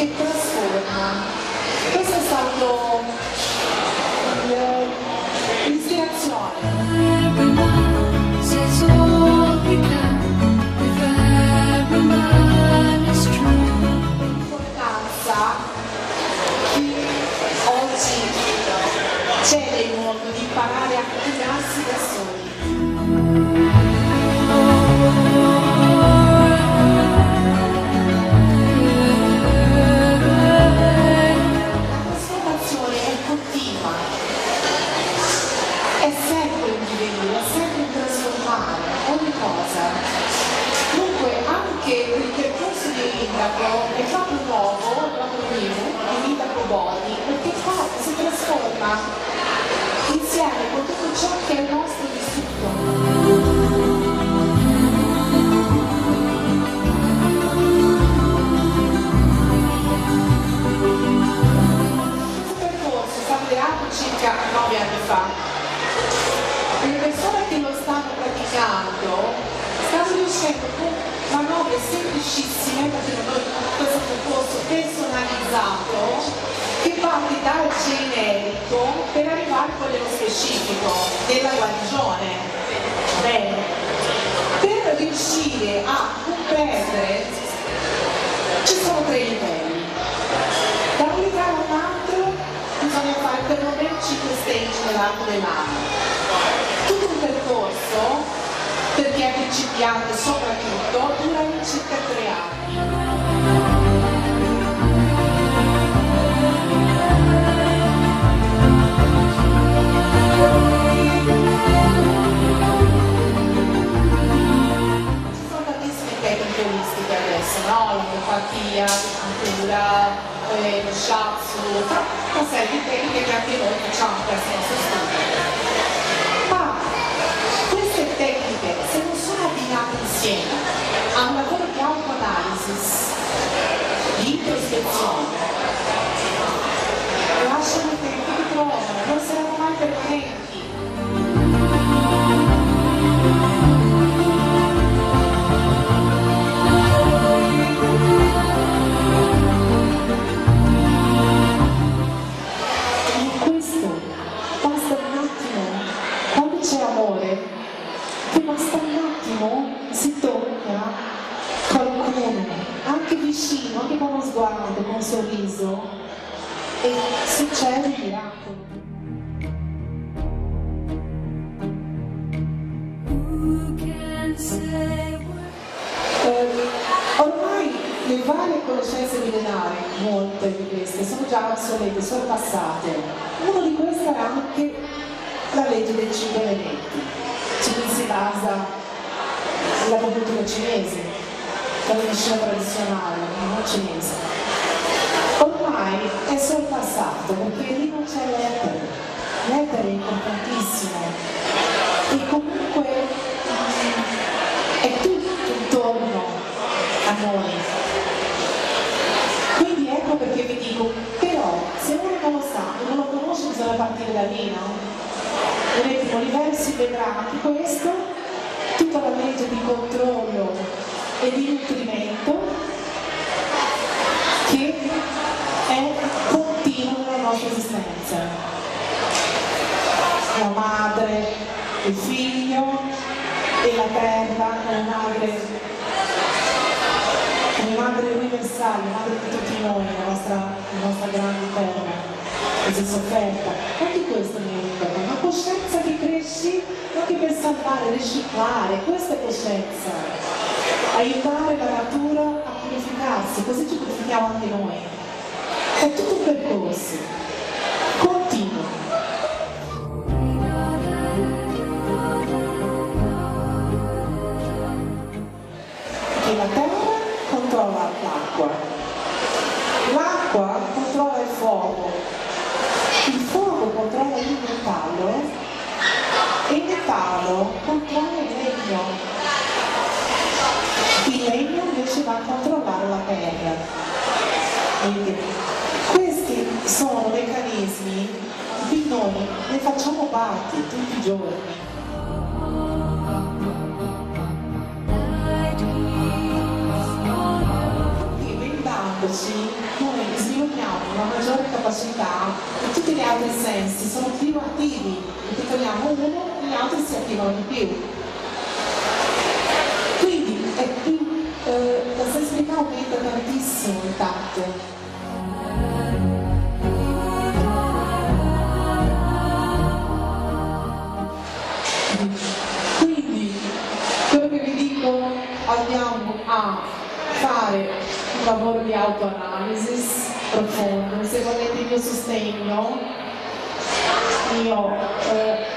che trasforma. Questo è stato l'ispirazione. L'importanza che oggi c'è nel mondo di imparare a curarsi da soli. È proprio nuovo, è proprio new, il Indaco Body, perché si trasforma insieme con tutto ciò che è il nostro vissuto. Questo percorso è stato creato circa 9 anni fa. Le persone che lo stanno praticando stanno riuscendo con manovre semplicissime, facendo noi questo percorso personalizzato che parte dal generico per arrivare poi nello specifico della guarigione. Bene, per riuscire a comprendere ci sono 3 livelli. Da un livello all'altro bisogna fare perlomeno 5 stage nell'arco dell'anno. Tutto un percorso, per chi è principiante soprattutto, dura circa 3 anni. Ci sono tantissime tecniche olistiche adesso, no? L'omeopatia, l'acupuntura, lo shiatsu, una serie di tecniche che anche noi facciamo per il nostro studio. Queste tecniche, se non sono abbinate insieme a un lavoro di autoanalisi, di introspezione, lasciano il tempo che trovano, non saranno mai permanenti. In questo basta un attimo, quando c'è amore, che basta un attimo, si tocca qualcuno, anche vicino, anche con uno sguardo, con un sorriso, e succede un miracolo. Ormai le varie conoscenze millenarie, molte di queste, sono già obsolete, sorpassate. Uno di queste è anche la legge dei 5 elementi. Su cui si basa l'agopuntura cinese, la medicina tradizionale, non cinese. Ormai è sorpassato perché lì non c'è l'etere. L'etere è importantissimo e comunque è tutto intorno a noi. Quindi ecco perché vi dico, però se uno non lo sa e non lo conosce bisogna partire da lì, no? Nel primo livello si vedrà anche questo, tutta la legge di controllo e di nutrimento che è continua nella nostra esistenza. La madre, il figlio e la terra come madre universale, madre di tutti noi, la nostra grande terra. Così sofferta, anche questo mi ricorda, una coscienza che cresci anche per salvare, riciclare, questa è coscienza, aiutare la natura a purificarsi, così ci purifichiamo anche noi. È tutto un percorso, continuo. E la terra controlla l'acqua, l'acqua controlla il fuoco controlla il metallo e il metallo controlla il legno. Il legno invece va a controllare la terra. Quindi, questi sono meccanismi di noi ne facciamo parte tutti i giorni. Inventandoci noi una maggiore capacità e tutti gli altri sensi sono più attivi, piccoliamo uno e gli altri si attivano di più. Quindi è più, la sensibilità aumenta tantissimo il tatto. Quindi quello che vi dico, andiamo a fare un lavoro di autoanalisi profondo. Se volete il mio sostegno,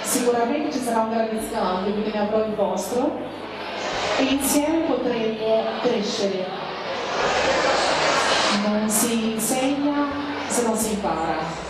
sicuramente ci sarà un grande scambio, quindi ne avrò il vostro e insieme potremo crescere. Non si insegna se non si impara.